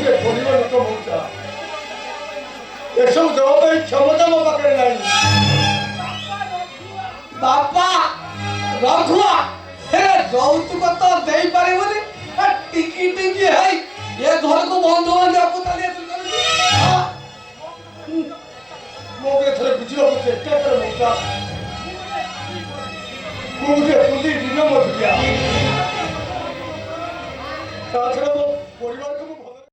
मुझे बोलिबो न तो मौसा एसब देवा पे क्षमता मो पाखरे नाही बापा रघुआ हे যৌতুক তো দেই পারিবনি টিকি টিকি হেই এ ঘরକୁ বন্ধ বন্ধ পুতালি আসল করে मोगे थरे बुझियो बुझे टेकर मौसा मुझे पुली दिन मत दिया ताछड़ा वो परिवार को